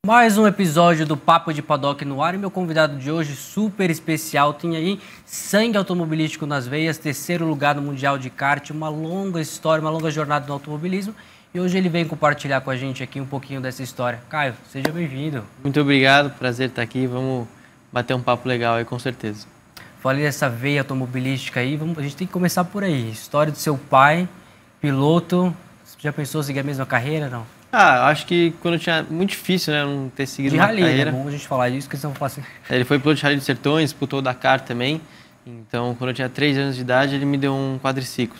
Mais um episódio do Papo de Paddock no ar e meu convidado de hoje, super especial, tem aí sangue automobilístico nas veias, terceiro lugar no Mundial de Kart, uma longa história, uma longa jornada no automobilismo e hoje ele vem compartilhar com a gente aqui um pouquinho dessa história. Caio, seja bem-vindo. Muito obrigado, prazer estar aqui, vamos bater um papo legal aí com certeza. Falei dessa veia automobilística aí, a gente tem que começar por aí, história do seu pai, piloto, você já pensou em seguir a mesma carreira, não? Acho que quando eu tinha... Muito difícil, né, não ter seguido uma carreira. De rally, é bom a gente falar disso, que eles vão falar assim. Ele foi piloto de Rally dos Sertões, disputou o Dakar também. Então, quando eu tinha 3 anos de idade, ele me deu um quadriciclo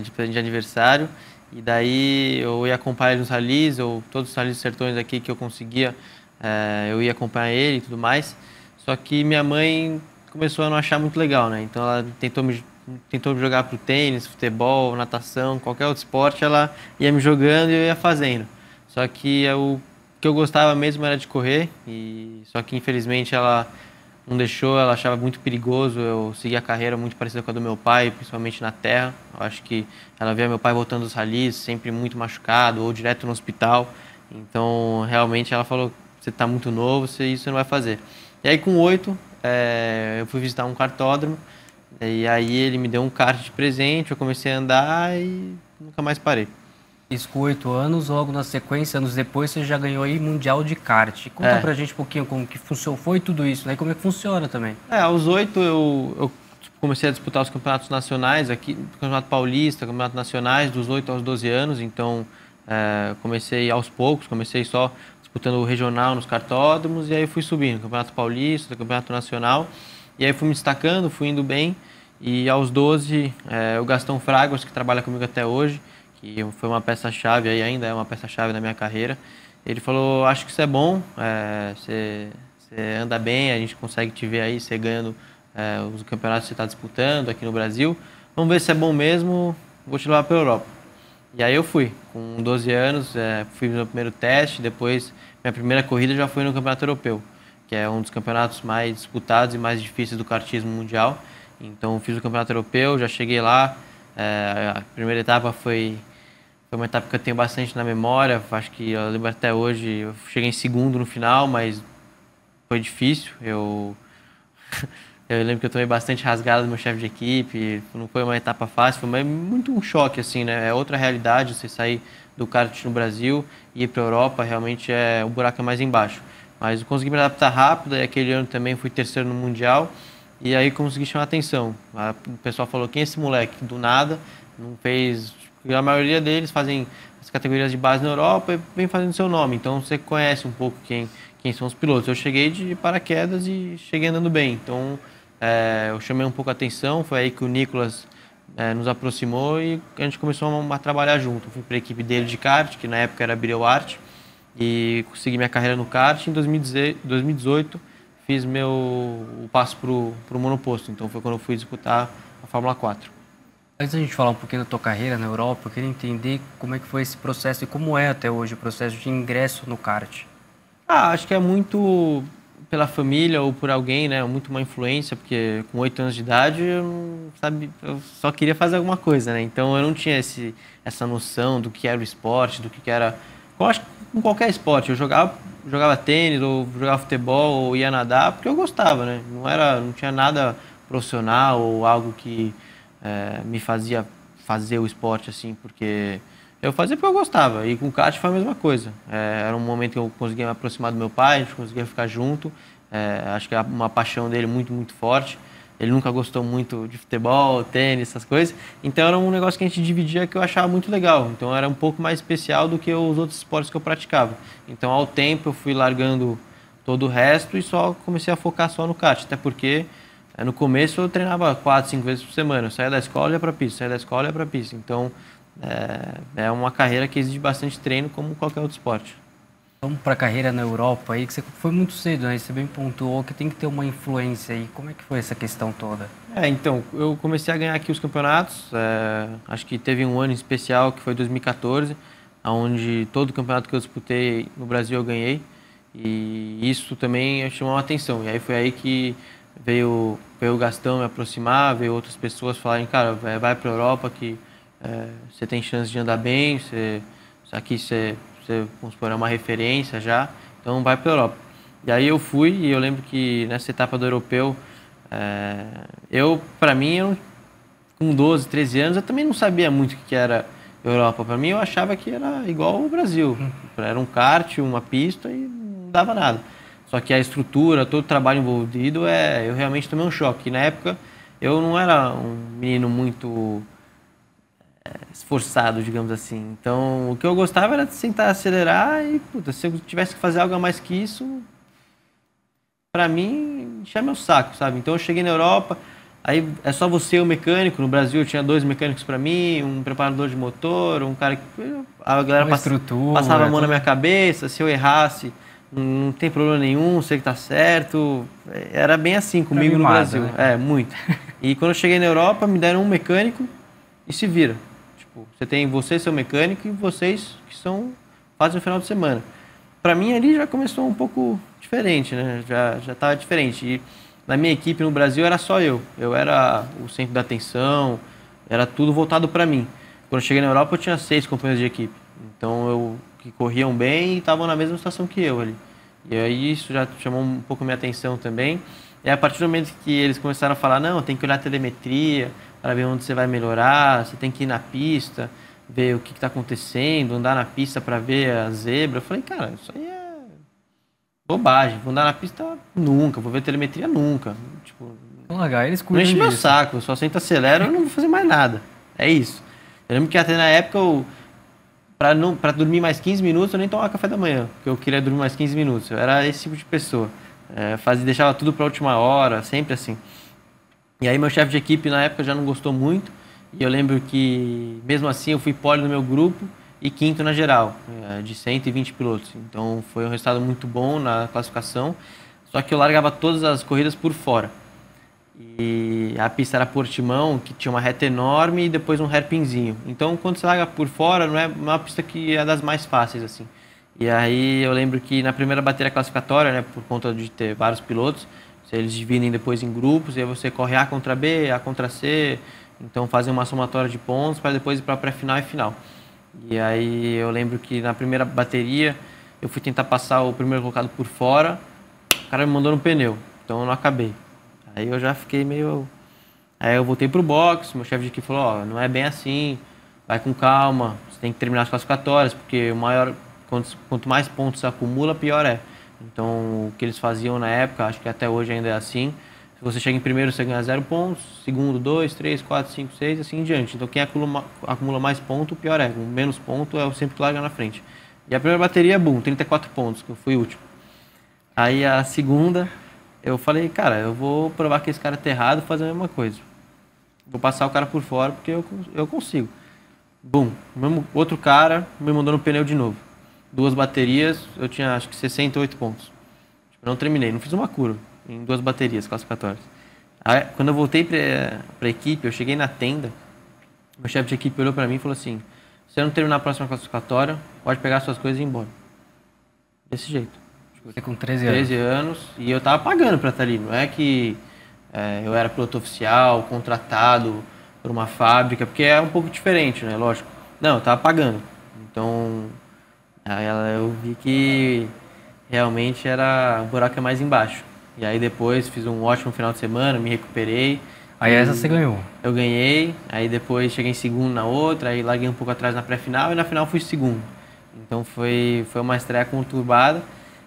de presente de aniversário. E daí eu ia acompanhar ele nos rallies, ou todos os rallies dos Sertões aqui que eu conseguia, eu ia acompanhar ele e tudo mais. Só que minha mãe começou a não achar muito legal, né? Então ela tentou me jogar pro tênis, futebol, natação, qualquer outro esporte, ela ia me jogando e eu ia fazendo. Só que o que eu gostava mesmo era de correr, só que infelizmente ela não deixou, ela achava muito perigoso eu seguir a carreira muito parecida com a do meu pai, principalmente na terra. Eu acho que ela via meu pai voltando dos ralis, sempre muito machucado ou direto no hospital. Então, realmente ela falou, você está muito novo, isso você não vai fazer. E aí com 8, eu fui visitar um kartódromo, e aí ele me deu um kart de presente, eu comecei a andar e nunca mais parei. Isso com 8 anos, logo na sequência, anos depois, você já ganhou aí Mundial de Kart. Conta pra gente um pouquinho como que funcionou, foi tudo isso, né? Como é que funciona também. Aos 8 eu comecei a disputar os campeonatos nacionais aqui, Campeonato Paulista, Campeonato Nacionais, dos 8 aos 12 anos. Então, comecei aos poucos, comecei só disputando o regional nos kartódromos e aí fui subindo, Campeonato Paulista, Campeonato Nacional. E aí fui me destacando, fui indo bem. E aos 12, o Gastão Fragas, que trabalha comigo até hoje, que foi uma peça-chave, aí ainda é uma peça-chave na minha carreira. Ele falou, acho que isso é bom, você anda bem, a gente consegue te ver aí, você ganhando os campeonatos que você está disputando aqui no Brasil. Vamos ver se é bom mesmo, vou te levar para a Europa. E aí eu fui, com 12 anos, fui no meu primeiro teste, depois minha primeira corrida já foi no Campeonato Europeu, que é um dos campeonatos mais disputados e mais difíceis do kartismo mundial. Então fiz o Campeonato Europeu, já cheguei lá, a primeira etapa foi uma etapa que eu tenho bastante na memória, acho que eu lembro até hoje, eu cheguei em segundo no final, mas foi difícil, eu lembro que eu tomei bastante rasgada do meu chefe de equipe, não foi uma etapa fácil, foi muito um choque, assim, né? É outra realidade, você sair do kart no Brasil e ir para a Europa, realmente o buraco é mais embaixo. Mas eu consegui me adaptar rápido, e aquele ano também fui terceiro no Mundial, e aí consegui chamar a atenção. O pessoal falou, quem é esse moleque? Do nada, não fez... A maioria deles fazem as categorias de base na Europa e vem fazendo seu nome. Então você conhece um pouco quem são os pilotos. Eu cheguei de paraquedas e cheguei andando bem. Então eu chamei um pouco a atenção. Foi aí que o Nicolas nos aproximou e a gente começou a trabalhar junto. Eu fui para a equipe dele de kart, que na época era Birel Art, e consegui minha carreira no kart. Em 2018 fiz o passo para o monoposto. Então foi quando eu fui disputar a Fórmula 4. Antes da gente falar um pouquinho da tua carreira na Europa, eu queria entender como é que foi esse processo e como é até hoje o processo de ingresso no kart. Acho que é muito pela família ou por alguém, né? Muito uma influência, porque com 8 anos de idade eu só queria fazer alguma coisa, né? Então eu não tinha essa noção do que era o esporte, do que era... Eu acho que com qualquer esporte, eu jogava tênis ou jogava futebol ou ia nadar porque eu gostava, né? Não tinha nada profissional ou algo que me fazia fazer o esporte assim, porque eu fazia porque eu gostava. E com o kart foi a mesma coisa. Era um momento que eu conseguia me aproximar do meu pai, a gente conseguia ficar junto. Acho que é uma paixão dele muito, muito forte. Ele nunca gostou muito de futebol, tênis, essas coisas. Então era um negócio que a gente dividia que eu achava muito legal. Então era um pouco mais especial do que os outros esportes que eu praticava. Então ao tempo eu fui largando todo o resto e só comecei a focar só no kart. Até porque no começo eu treinava 4, 5 vezes por semana. Eu saía da escola e ia para a pista, saía da escola e ia para a pista. Então é uma carreira que exige bastante treino como qualquer outro esporte. Vamos para a carreira na Europa aí, que você foi muito cedo, né? Você bem pontuou que tem que ter uma influência aí. Como é que foi essa questão toda? Então, eu comecei a ganhar aqui os campeonatos. Acho que teve um ano especial que foi 2014, onde todo campeonato que eu disputei no Brasil eu ganhei. E isso também chamou a atenção. E aí foi aí que veio o Gastão me aproximar, veio outras pessoas falarem, cara, vai para a Europa que você tem chance de andar bem, aqui você, vamos supor, é uma referência já. então vai para a Europa. E aí eu fui, e eu lembro que nessa etapa do europeu, para mim, com 12, 13 anos, eu também não sabia muito o que era Europa. Para mim, eu achava que era igual o Brasil. Era um kart, uma pista e não dava nada. Só que a estrutura, todo o trabalho envolvido, eu realmente tomei um choque. E na época, eu não era um menino muito esforçado, digamos assim. Então, o que eu gostava era de sentar, acelerar e, puta, se eu tivesse que fazer algo a mais que isso, pra mim, encher meu saco, sabe? Então, eu cheguei na Europa, aí é só você e o mecânico. No Brasil, eu tinha 2 mecânicos pra mim, um preparador de motor, um cara que... A galera passava a mão na minha cabeça, se eu errasse, não tem problema nenhum, sei que tá certo. Era bem assim comigo no Brasil. Né? Muito. E quando eu cheguei na Europa, me deram um mecânico e se vira. Tipo, você tem você, seu mecânico, e vocês que fazem no final de semana. Para mim ali já começou um pouco diferente, né? Já estava diferente. E na minha equipe no Brasil era só eu. Eu era o centro da atenção, era tudo voltado para mim. Quando eu cheguei na Europa eu tinha 6 companheiros de equipe. Então que corriam bem e estavam na mesma situação que eu ali. E aí isso já chamou um pouco a minha atenção também. E a partir do momento que eles começaram a falar, não, tem que olhar a telemetria para ver onde você vai melhorar, você tem que ir na pista, ver o que está acontecendo, andar na pista para ver a zebra. Eu falei, cara, isso aí é bobagem. Vou andar na pista nunca, vou ver telemetria nunca. Tipo, eles não enche meu saco, eu só sento acelero, eu não vou fazer mais nada. É isso. Eu lembro que até na época, para dormir mais 15 minutos, eu nem tomava café da manhã, porque eu queria dormir mais 15 minutos. Eu era esse tipo de pessoa. Deixava tudo para a última hora, sempre assim. E aí meu chefe de equipe na época já não gostou muito, e eu lembro que mesmo assim eu fui pole no meu grupo e quinto na geral, de 120 pilotos. Então foi um resultado muito bom na classificação, só que eu largava todas as corridas por fora. E a pista era Portimão, que tinha uma reta enorme e depois um hairpinzinho. Então quando você larga por fora, não é uma pista que é das mais fáceis assim. E aí eu lembro que na primeira bateria classificatória, né, por conta de ter vários pilotos, eles dividem depois em grupos, e aí você corre A contra B, A contra C, então fazem uma somatória de pontos para depois ir para a pré-final e final. E aí eu lembro que na primeira bateria eu fui tentar passar o primeiro colocado por fora, o cara me mandou no pneu, então eu não acabei. Aí eu já fiquei meio... Aí eu voltei pro box, meu chefe de equipe falou, não é bem assim, vai com calma, você tem que terminar as classificatórias, porque quanto mais pontos você acumula, pior é. Então, o que eles faziam na época, acho que até hoje ainda é assim, se você chega em primeiro, você ganha 0 pontos, segundo 2, 3, 4, 5, 6, assim em diante. Então, quem acumula mais ponto, pior é. Com menos ponto, é o sempre que larga na frente. E a primeira bateria, 34 pontos, que eu fui o último. Aí, a segunda, eu falei, cara, eu vou provar que esse cara tá errado e fazer a mesma coisa. Vou passar o cara por fora, porque eu consigo. Outro cara me mandou no pneu de novo. 2 baterias, eu tinha acho que 68 pontos. Tipo, não terminei, não fiz uma curva em 2 baterias classificatórias. Aí, quando eu voltei para a equipe, eu cheguei na tenda, meu chefe de equipe olhou para mim e falou assim, se você não terminar a próxima classificatória, pode pegar suas coisas e ir embora. Desse jeito. Tipo, você com 13 anos. E eu tava pagando para estar ali, não é que eu era piloto oficial, contratado por uma fábrica, porque é um pouco diferente, né, lógico. Não, eu tava pagando. Então... Aí eu vi que realmente o buraco é mais embaixo. E aí depois fiz um ótimo final de semana, me recuperei. Aí essa você ganhou? Eu ganhei, aí depois cheguei em segundo na outra, aí larguei um pouco atrás na pré-final e na final fui segundo. Então foi uma estreia conturbada.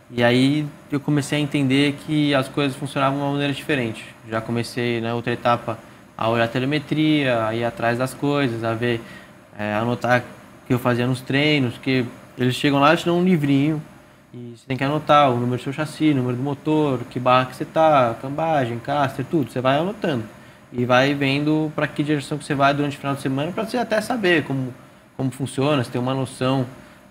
E aí eu comecei a entender que as coisas funcionavam de uma maneira diferente. Já comecei na outra etapa a olhar a telemetria, a ir atrás das coisas, a ver, anotar o que eu fazia nos treinos, que eles chegam lá e te dão um livrinho e você tem que anotar o número do seu chassi, o número do motor, que barra que você tá, cambagem, caster, tudo. Você vai anotando e vai vendo para que direção que você vai durante o final de semana para você até saber como funciona, você ter uma noção,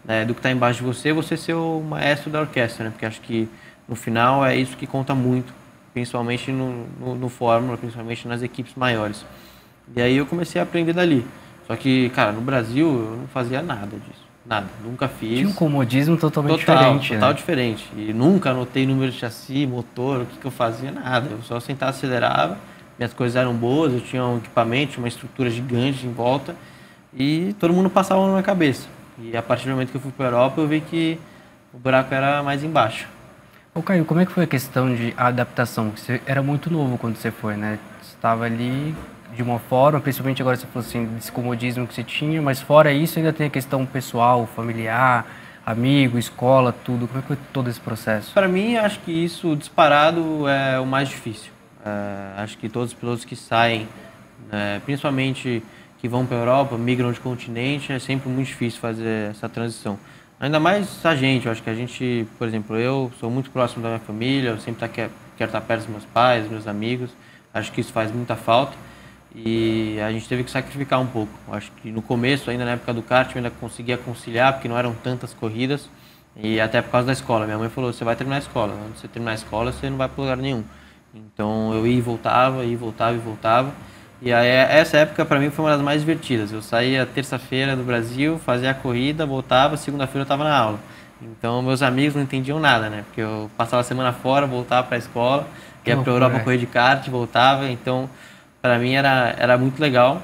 né, do que está embaixo de você ser o maestro da orquestra, né? Porque acho que no final é isso que conta muito, principalmente no Fórmula, principalmente nas equipes maiores. E aí eu comecei a aprender dali. Só que, cara, no Brasil eu não fazia nada disso. Nada, nunca fiz. Tinha um comodismo totalmente diferente. Total né? diferente. E nunca anotei número de chassi, motor, o que eu fazia, nada. Eu só sentava, acelerava, minhas coisas eram boas, eu tinha um equipamento, uma estrutura gigante em volta e todo mundo passava na minha cabeça. E a partir do momento que eu fui para a Europa, eu vi que o buraco era mais embaixo. Ô Caio, como é que foi a questão de adaptação? Você era muito novo quando você foi, né? Você estava ali de uma forma, principalmente agora você falou assim, desse comodismo que você tinha, mas fora isso ainda tem a questão pessoal, familiar, amigo, escola, tudo. Como é que foi todo esse processo? Para mim, acho que isso disparado é o mais difícil. Acho que todos os pilotos que saem, principalmente que vão para a Europa, migram de continente, é sempre muito difícil fazer essa transição. Ainda mais a gente, eu acho que a gente, por exemplo, eu sou muito próximo da minha família, eu sempre quero estar perto dos meus pais, dos meus amigos, acho que isso faz muita falta e a gente teve que sacrificar um pouco. Acho que no começo, ainda na época do kart, eu ainda conseguia conciliar, porque não eram tantas corridas e até por causa da escola. Minha mãe falou, você vai terminar a escola, quando você terminar a escola você não vai para lugar nenhum. Então eu ia e voltava, ia e voltava e voltava. E aí, essa época para mim foi uma das mais divertidas. Eu saía terça-feira do Brasil, fazia a corrida, voltava, segunda-feira eu estava na aula. Então meus amigos não entendiam nada, né? Porque eu passava a semana fora, voltava para a escola, ia para a Europa correr de kart, voltava. Então para mim era muito legal.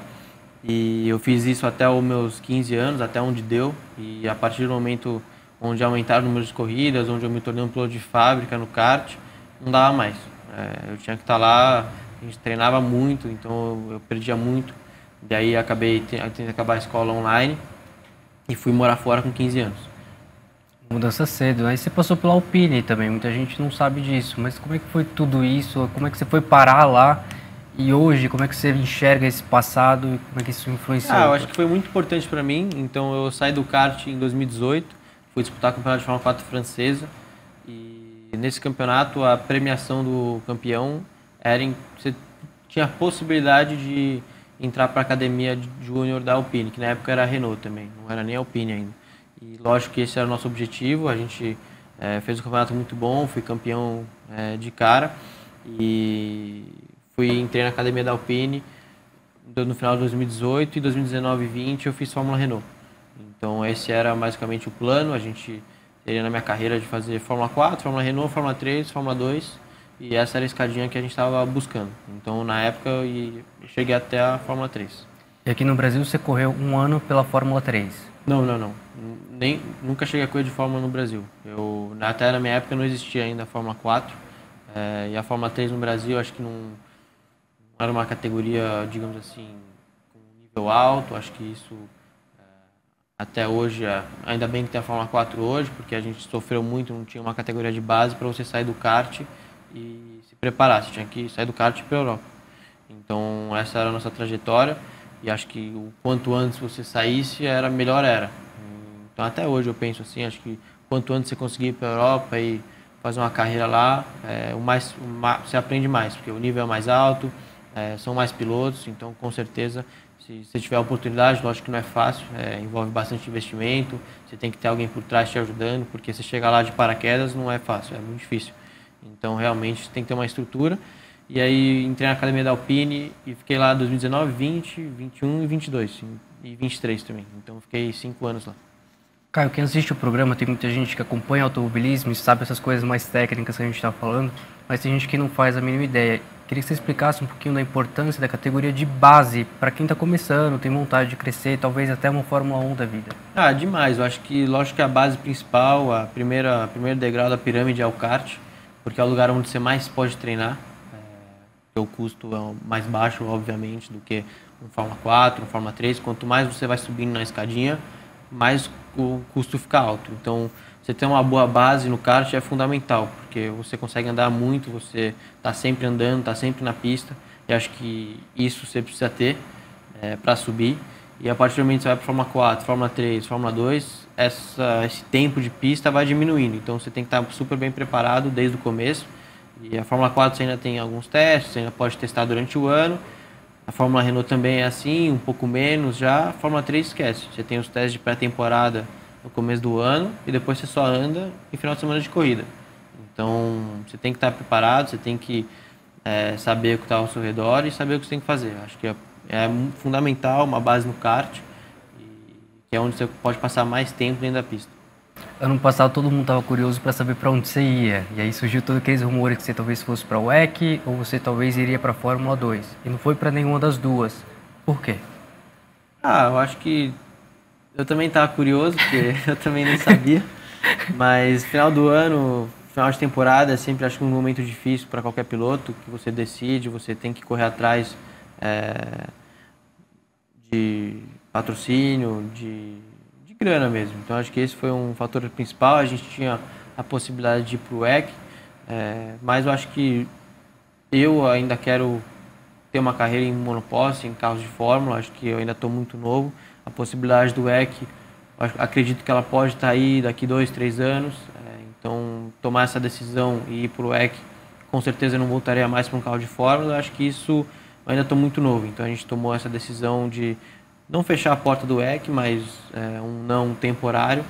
E eu fiz isso até os meus 15 anos, até onde deu. E a partir do momento onde aumentaram o número de corridas, onde eu me tornei um piloto de fábrica no kart, não dava mais. Eu tinha que estar lá. A gente treinava muito, então eu perdia muito. Daí acabei tendo que acabar a escola online e fui morar fora com 15 anos. Mudança cedo, né? E você passou pela Alpine também, muita gente não sabe disso, mas como é que foi tudo isso? Como é que você foi parar lá? E hoje, como é que você enxerga esse passado e como é que isso influenciou? Eu acho que foi muito importante para mim. Então eu saí do kart em 2018, fui disputar o campeonato de Fórmula 4 francesa e nesse campeonato a premiação do campeão você tinha a possibilidade de entrar para a academia júnior da Alpine, que na época era a Renault também, não era nem a Alpine ainda. E lógico que esse era o nosso objetivo, a gente fez um campeonato muito bom, fui campeão de cara e entrei na academia da Alpine no final de 2018 e 2019 e 2020 eu fiz Fórmula Renault. Então esse era basicamente o plano, a gente teria na minha carreira de fazer Fórmula 4, Fórmula Renault, Fórmula 3, Fórmula 2. E essa era a escadinha que a gente estava buscando. Então, na época, eu cheguei até a Fórmula 3. E aqui no Brasil você correu um ano pela Fórmula 3? Não. Nunca cheguei a correr de Fórmula no Brasil. Até na minha época não existia ainda a Fórmula 4. E a Fórmula 3 no Brasil, acho que não era uma categoria, digamos assim, com nível alto. Acho que isso, até hoje, ainda bem que tem a Fórmula 4 hoje, porque a gente sofreu muito, não tinha uma categoria de base para você sair do kart e se preparar, você tinha que sair do kart para a Europa. Então essa era a nossa trajetória e acho que o quanto antes você saísse, melhor era. Então até hoje eu penso assim, acho que quanto antes você conseguir ir para a Europa e fazer uma carreira lá, você aprende mais, porque o nível é mais alto, são mais pilotos, então com certeza se você tiver a oportunidade, lógico que não é fácil, envolve bastante investimento, você tem que ter alguém por trás te ajudando, porque você chegar lá de paraquedas não é fácil, é muito difícil. Então, realmente, tem que ter uma estrutura. E aí, entrei na academia da Alpine e fiquei lá 2019, 20, 21 e 22. E 23 também. Então, fiquei 5 anos lá. Caio, quem assiste o programa, tem muita gente que acompanha automobilismo e sabe essas coisas mais técnicas que a gente está falando, mas tem gente que não faz a mínima ideia. Queria que você explicasse um pouquinho da importância da categoria de base para quem está começando, tem vontade de crescer, talvez até uma Fórmula 1 da vida. Demais. Eu acho que, lógico que a base principal, o primeiro degrau da pirâmide é o kart, porque é o lugar onde você mais pode treinar. O custo é mais baixo, obviamente, do que um Fórmula 4, um Fórmula 3. Quanto mais você vai subindo na escadinha, mais o custo fica alto. Então, você ter uma boa base no kart é fundamental, porque você consegue andar muito, você está sempre andando, está sempre na pista. E acho que isso você precisa ter para subir. E a partir do momento que você vai para Fórmula 4, Fórmula 3, Fórmula 2, esse tempo de pista vai diminuindo. Então você tem que estar super bem preparado desde o começo. E a Fórmula 4 você ainda tem alguns testes, você ainda pode testar durante o ano. A Fórmula Renault também é assim, um pouco menos já. A Fórmula 3 esquece. Você tem os testes de pré-temporada no começo do ano e depois você só anda em final de semana de corrida. Então você tem que estar preparado, você tem que saber o que está ao seu redor e saber o que você tem que fazer. Acho que é fundamental uma base no kart, que é onde você pode passar mais tempo dentro da pista. Ano passado todo mundo estava curioso para saber para onde você ia, e aí surgiu todos aqueles rumores que você talvez fosse para o WEC ou você talvez iria para a Fórmula 2, e não foi para nenhuma das duas. Por quê? Eu acho que eu também estava curioso, porque eu também nem sabia. Mas final do ano, final de temporada, é sempre acho que um momento difícil para qualquer piloto, que você decide, você tem que correr atrás de patrocínio, de grana mesmo. Então acho que esse foi um fator principal. A gente tinha a possibilidade de ir para o WEC, mas eu acho que eu ainda quero ter uma carreira em monoposto, em carros de Fórmula. Acho que eu ainda estou muito novo. A possibilidade do WEC, acredito que ela pode estar aí daqui 2, 3 anos. Então tomar essa decisão e ir para o WEC, com certeza eu não voltaria mais para um carro de Fórmula. Acho que isso eu ainda estou muito novo. Então a gente tomou essa decisão de não fechar a porta do WEC, mas um não temporário.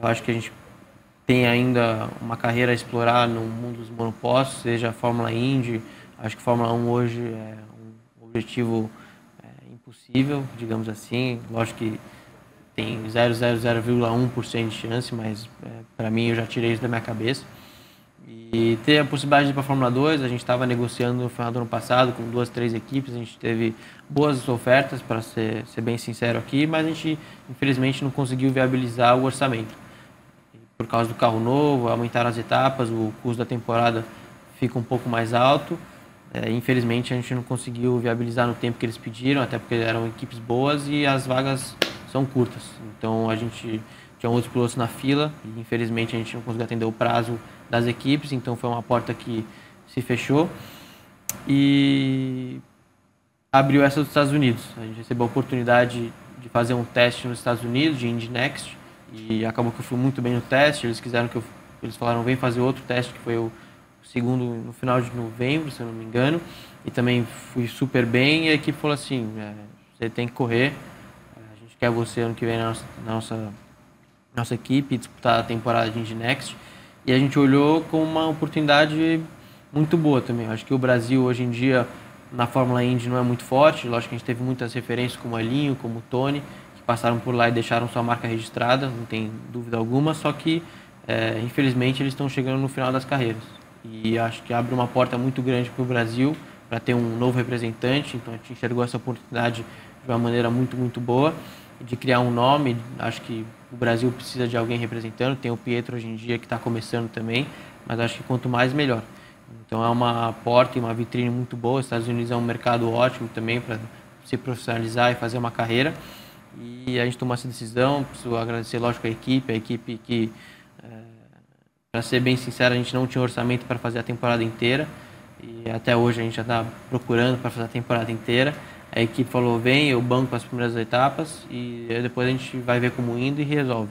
Eu acho que a gente tem ainda uma carreira a explorar no mundo dos monopostos, seja a Fórmula Indy. Acho que a Fórmula 1 hoje é um objetivo impossível, digamos assim. Lógico que tem 0,01% de chance, mas para mim eu já tirei isso da minha cabeça. E ter a possibilidade de ir para a Fórmula 2, a gente estava negociando no final do ano passado com 2, 3 equipes, a gente teve boas ofertas, para ser bem sincero aqui, mas a gente infelizmente não conseguiu viabilizar o orçamento. Por causa do carro novo, aumentaram as etapas, o custo da temporada fica um pouco mais alto. Infelizmente a gente não conseguiu viabilizar no tempo que eles pediram, até porque eram equipes boas e as vagas são curtas. Então a gente tinha outros pilotos na fila e infelizmente a gente não conseguiu atender o prazo das equipes, então foi uma porta que se fechou e abriu essa dos Estados Unidos. A gente recebeu a oportunidade de fazer um teste nos Estados Unidos, de Indy Next, e acabou que eu fui muito bem no teste. Eles falaram, vem fazer outro teste, que foi o segundo no final de novembro, se eu não me engano, e também fui super bem. E a equipe falou assim, você tem que correr, a gente quer você ano que vem na nossa equipe, disputar a temporada de Indy Next. E a gente olhou como uma oportunidade muito boa também. Acho que o Brasil hoje em dia na Fórmula Indy não é muito forte. Lógico que a gente teve muitas referências como Alinho, como Tony, que passaram por lá e deixaram sua marca registrada, não tem dúvida alguma, só que infelizmente eles estão chegando no final das carreiras. E acho que abre uma porta muito grande para o Brasil, para ter um novo representante. Então a gente enxergou essa oportunidade de uma maneira muito, muito boa, de criar um nome. Acho que o Brasil precisa de alguém representando, tem o Pietro hoje em dia que está começando também, mas acho que quanto mais melhor. Então é uma porta e uma vitrine muito boa. Os Estados Unidos é um mercado ótimo também para se profissionalizar e fazer uma carreira. E a gente tomou essa decisão. Preciso agradecer, lógico, a equipe que, para ser bem sincero, a gente não tinha orçamento para fazer a temporada inteira. E até hoje a gente já está procurando para fazer a temporada inteira. A equipe falou, vem, eu banco as primeiras etapas e depois a gente vai ver como indo e resolve.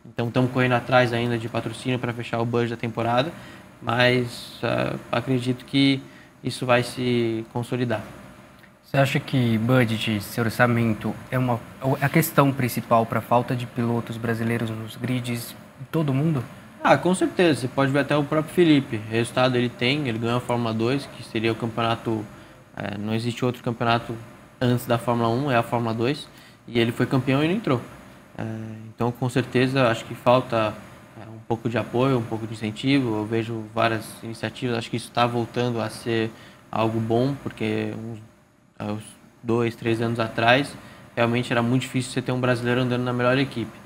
Então estamos correndo atrás ainda de patrocínio para fechar o budget da temporada, mas acredito que isso vai se consolidar. Você acha que budget, seu orçamento, é a questão principal para a falta de pilotos brasileiros nos grids em todo o mundo? Com certeza. Você pode ver até o próprio Felipe. O resultado ele ganhou a Fórmula 2, que seria o campeonato... não existe outro campeonato antes da Fórmula 1, é a Fórmula 2. E ele foi campeão e não entrou. Então, com certeza, acho que falta um pouco de apoio, um pouco de incentivo. Eu vejo várias iniciativas, acho que isso está voltando a ser algo bom, porque uns 2, 3 anos atrás, realmente era muito difícil você ter um brasileiro andando na melhor equipe.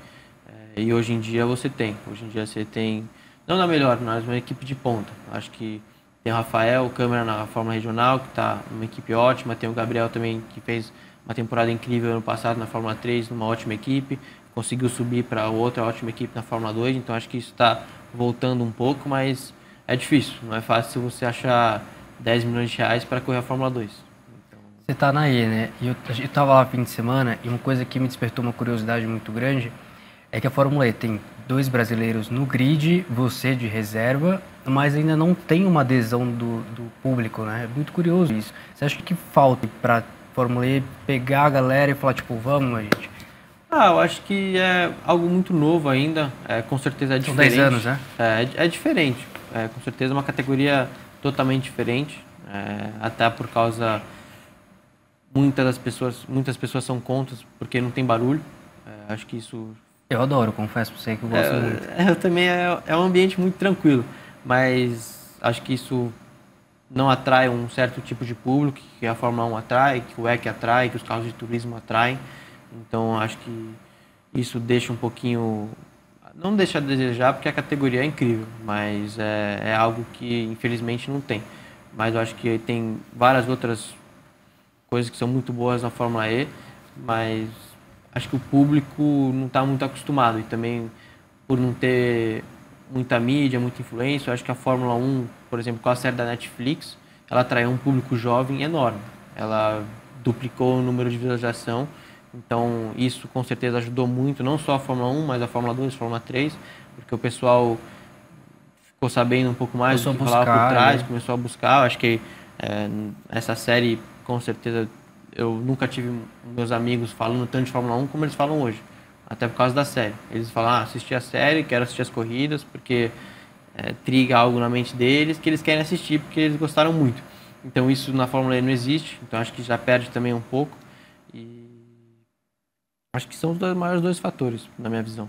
E hoje em dia você tem. Hoje em dia você tem, não na melhor, mas uma equipe de ponta. Acho que tem o Rafael, o Câmara na Fórmula Regional, que está numa equipe ótima. Tem o Gabriel também, que fez uma temporada incrível ano passado na Fórmula 3, numa ótima equipe. Conseguiu subir para outra ótima equipe na Fórmula 2. Então acho que isso está voltando um pouco, mas é difícil. Não é fácil você achar 10 milhões de reais para correr a Fórmula 2. Você tá na E, né? E eu tava lá no fim de semana e uma coisa que me despertou uma curiosidade muito grande é que a Fórmula E tem 2 brasileiros no grid, você de reserva, mas ainda não tem uma adesão do público, né? É muito curioso isso. Você acha que falta para a Fórmula E pegar a galera e falar, tipo, vamos, gente? Eu acho que é algo muito novo ainda, com certeza é diferente. São 10 anos, né? É diferente, com certeza é uma categoria totalmente diferente, até por causa... Muitas pessoas são contra porque não tem barulho, acho que isso... Eu adoro, confesso pra você que eu gosto muito. Eu também, é um ambiente muito tranquilo, mas acho que isso não atrai um certo tipo de público que a Fórmula 1 atrai, que o WEC atrai, que os carros de turismo atraem. Então acho que isso deixa um pouquinho, não deixa a desejar, porque a categoria é incrível, mas é algo que infelizmente não tem. Mas eu acho que tem várias outras coisas que são muito boas na Fórmula E, mas acho que o público não está muito acostumado, e também por não ter muita mídia, muita influência. Eu acho que a Fórmula 1, por exemplo, com a série da Netflix, ela atraiu um público jovem enorme. Ela duplicou o número de visualização, então isso com certeza ajudou muito, não só a Fórmula 1, mas a Fórmula 2, a Fórmula 3, porque o pessoal ficou sabendo um pouco mais do que falava por trás, começou a buscar. Eu acho que essa série, com certeza, eu nunca tive meus amigos falando tanto de Fórmula 1 como eles falam hoje, até por causa da série. Eles falam, assisti a série, quero assistir as corridas, porque triga algo na mente deles que eles querem assistir, porque eles gostaram muito. Então isso na Fórmula E não existe, então acho que já perde também um pouco. E acho que são os maiores dois fatores, na minha visão.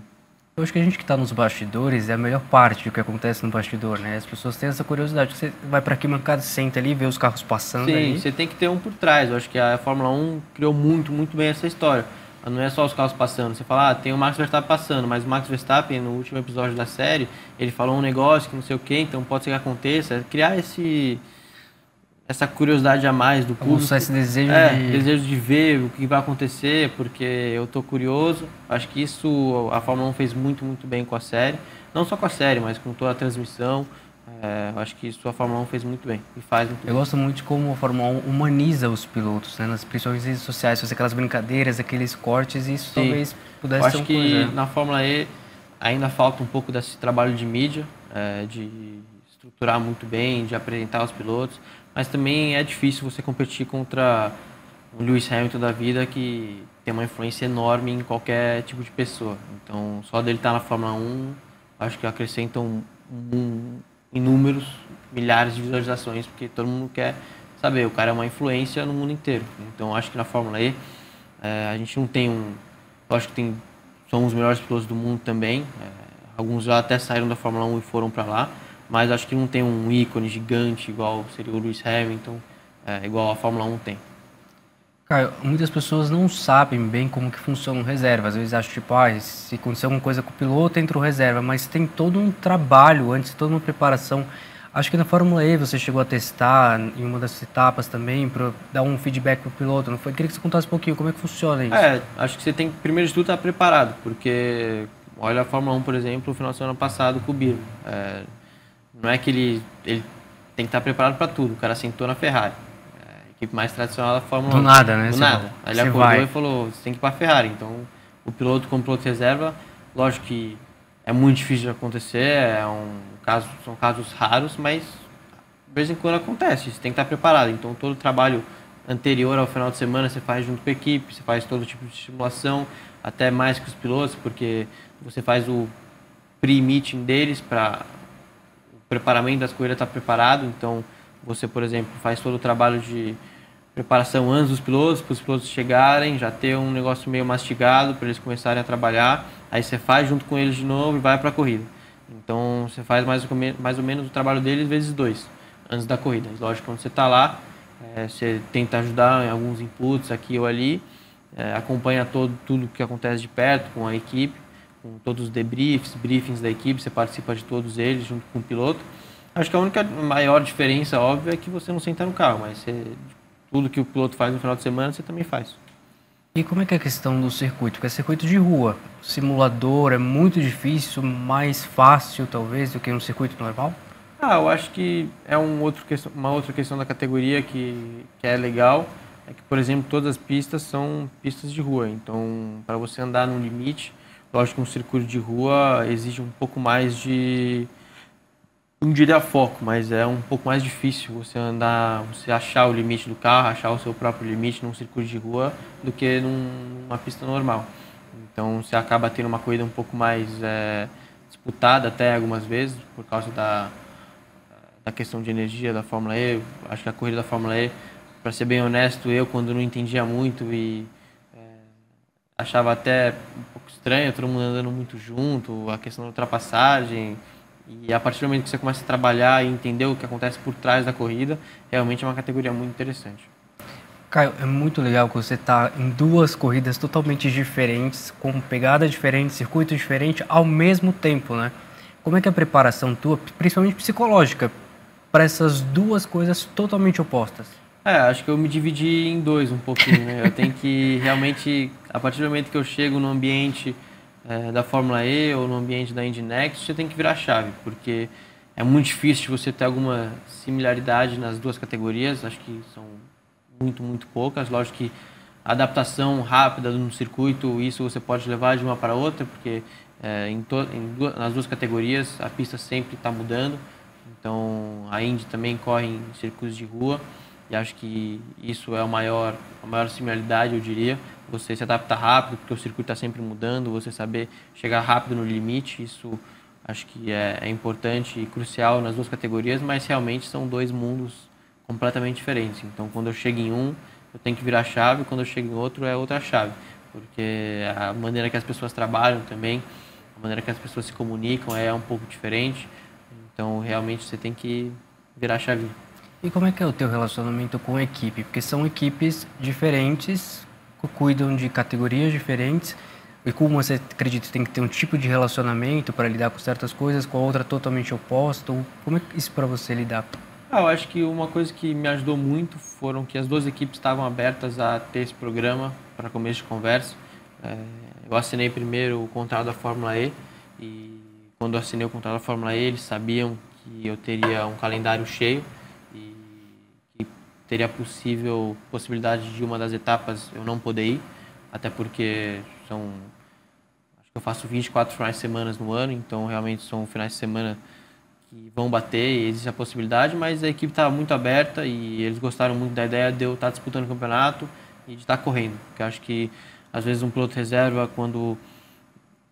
Eu acho que a gente que está nos bastidores é a melhor parte do que acontece no bastidor, né? As pessoas têm essa curiosidade. Você vai para aqui, arquibancada, senta ali, vê os carros passando. Sim, ali. Você tem que ter um por trás. Eu acho que a Fórmula 1 criou muito bem essa história. Não é só os carros passando. Você fala, tem o Max Verstappen passando, mas o Max Verstappen, no último episódio da série, ele falou um negócio que não sei o quê, então pode ser que aconteça. Criar essa curiosidade a mais do público. Esse desejo desejo de ver o que vai acontecer, porque eu tô curioso. Acho que isso a Fórmula 1 fez muito bem com a série. Não só com a série, mas com toda a transmissão. Acho que isso a Fórmula 1 fez muito bem e faz muito bem. Eu gosto muito de como a Fórmula 1 humaniza os pilotos, né? Principalmente nas redes sociais, fazer aquelas brincadeiras, aqueles cortes, e isso talvez pudesse ser ser acho que na Fórmula E ainda falta um pouco desse trabalho de mídia, de estruturar muito bem, de apresentar os pilotos, mas também é difícil você competir contra o Lewis Hamilton da vida, que tem uma influência enorme em qualquer tipo de pessoa. Então, só dele estar na Fórmula 1, acho que acrescentam inúmeros, milhares de visualizações, porque todo mundo quer saber, o cara é uma influência no mundo inteiro. Então, acho que na Fórmula E, a gente não tem eu acho que são os melhores pilotos do mundo também, alguns já até saíram da Fórmula 1 e foram para lá, mas acho que não tem um ícone gigante igual seria o Lewis Hamilton, igual a Fórmula 1 tem. Caio, muitas pessoas não sabem bem como que funciona o reserva. Às vezes acham, tipo, se acontecer alguma coisa com o piloto, entra o reserva. Mas tem todo um trabalho antes, toda uma preparação. Acho que na Fórmula E você chegou a testar em uma das etapas também, para dar um feedback para o piloto, não foi? Queria que você contasse um pouquinho como é que funciona isso. Acho que você tem que, primeiro de tudo, estar preparado, porque olha a Fórmula 1, por exemplo, o final de semana passado com o Birman. Não é que ele tem que estar preparado para tudo. O cara sentou na Ferrari. Equipe mais tradicional da Fórmula 1. Do nada, né? Do nada. Aí ele acordou e falou, você tem que ir para a Ferrari. Então, o piloto como piloto reserva, lógico que é muito difícil de acontecer, são casos raros, mas de vez em quando acontece, você tem que estar preparado. Então, todo o trabalho anterior ao final de semana você faz junto com a equipe, você faz todo tipo de simulação, até mais que os pilotos, porque você faz o pre-meeting deles para o preparamento das corridas estar preparado. Então, você, por exemplo, faz todo o trabalho de preparação antes dos pilotos, para os pilotos chegarem, já ter um negócio meio mastigado para eles começarem a trabalhar. Aí você faz junto com eles de novo e vai para a corrida. Então você faz mais ou menos o trabalho deles vezes 2 antes da corrida. Lógico, quando você está lá, você tenta ajudar em alguns inputs aqui ou ali, acompanha tudo que acontece de perto com a equipe, com todos os debriefs, briefings da equipe, você participa de todos eles junto com o piloto. Acho que a única maior diferença, óbvio, é que você não senta no carro, mas tudo que o piloto faz no final de semana, você também faz. E como é que é a questão do circuito? Porque é circuito de rua. O simulador é muito difícil, mais fácil, talvez, do que um circuito normal? Eu acho que é uma outra questão da categoria que é legal. É que, por exemplo, todas as pistas são pistas de rua. Então, para você andar no limite, lógico que um circuito de rua exige um pouco mais de... não diria foco, mas é um pouco mais difícil você achar o limite do carro, achar o seu próprio limite num circuito de rua do que numa pista normal. Então você acaba tendo uma corrida um pouco mais disputada até algumas vezes, por causa da questão de energia da Fórmula E. Acho que a corrida da Fórmula E, para ser bem honesto, eu quando não entendia muito e achava até um pouco estranho, todo mundo andando muito junto, a questão da ultrapassagem. E a partir do momento que você começa a trabalhar e entender o que acontece por trás da corrida, realmente é uma categoria muito interessante. Caio, é muito legal que você está em duas corridas totalmente diferentes, com pegada diferente, circuito diferente, ao mesmo tempo, né? Como é que é a preparação tua, principalmente psicológica, para essas duas coisas totalmente opostas? Acho que eu me dividi em dois um pouquinho, né? Eu tenho que realmente, a partir do momento que eu chego no ambiente da Fórmula E ou no ambiente da Indy Next, você tem que virar chave, porque é muito difícil você ter alguma similaridade nas duas categorias. Acho que são muito poucas. Lógico que a adaptação rápida no circuito, isso você pode levar de uma para outra, porque nas duas categorias a pista sempre está mudando. Então a Indy também corre em circuitos de rua e acho que isso é a maior similaridade, eu diria. Você se adapta rápido, porque o circuito está sempre mudando, você saber chegar rápido no limite, isso acho que é importante e crucial nas duas categorias, mas realmente são dois mundos completamente diferentes. Então, quando eu chego em um, eu tenho que virar chave, quando eu chego em outro, é outra chave. Porque a maneira que as pessoas trabalham também, a maneira que as pessoas se comunicam é um pouco diferente. Então, realmente, você tem que virar chave. E como é que é o teu relacionamento com a equipe? Porque são equipes diferentes, que cuidam de categorias diferentes, e como você acredita que tem que ter um tipo de relacionamento para lidar com certas coisas, com a outra totalmente oposta? Como é isso para você lidar? Eu acho que uma coisa que me ajudou muito foram que as duas equipes estavam abertas a ter esse programa para começo de conversa. Eu assinei primeiro o contrato da Fórmula E e quando eu assinei o contrato da Fórmula E, eles sabiam que eu teria um calendário cheio e que teria possibilidade de uma das etapas eu não poder ir, até porque acho que eu faço 24 finais de semana no ano, então realmente são finais de semana que vão bater e existe a possibilidade, mas a equipe estava muito aberta e eles gostaram muito da ideia de eu estar disputando o campeonato e de estar correndo, porque eu acho que às vezes um piloto reserva, quando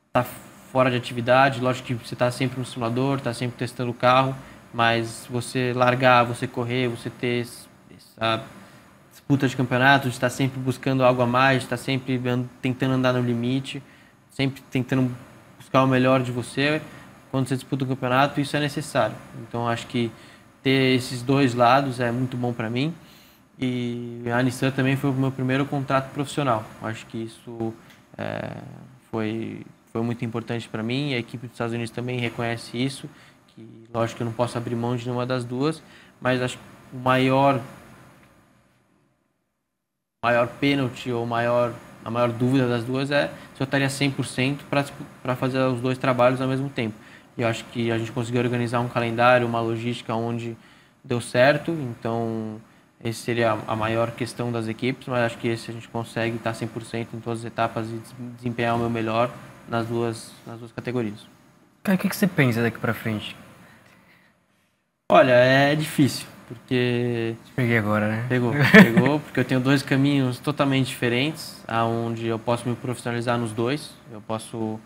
está fora de atividade, lógico que você está sempre no simulador, está sempre testando o carro, mas você largar, você correr, você ter essa disputa de campeonato, de estar sempre buscando algo a mais, de estar sempre tentando andar no limite, sempre tentando buscar o melhor de você. Quando você disputa um campeonato, isso é necessário. Então, acho que ter esses dois lados é muito bom para mim. E a Nissan também foi o meu primeiro contrato profissional. Acho que isso foi muito importante para mim. A equipe dos Estados Unidos também reconhece isso. Que, lógico que eu não posso abrir mão de nenhuma das duas, mas acho que o maior pênalti ou a maior dúvida das duas é se eu estaria 100% para fazer os dois trabalhos ao mesmo tempo. E eu acho que a gente conseguiu organizar um calendário, uma logística onde deu certo, então esse seria a maior questão das equipes, mas acho que esse a gente consegue estar 100% em todas as etapas e desempenhar o meu melhor nas duas categorias. Cara, o que você pensa daqui para frente? Olha, é difícil, porque... Peguei agora, né? Pegou, porque eu tenho dois caminhos totalmente diferentes, onde eu posso me profissionalizar nos dois, eu posso...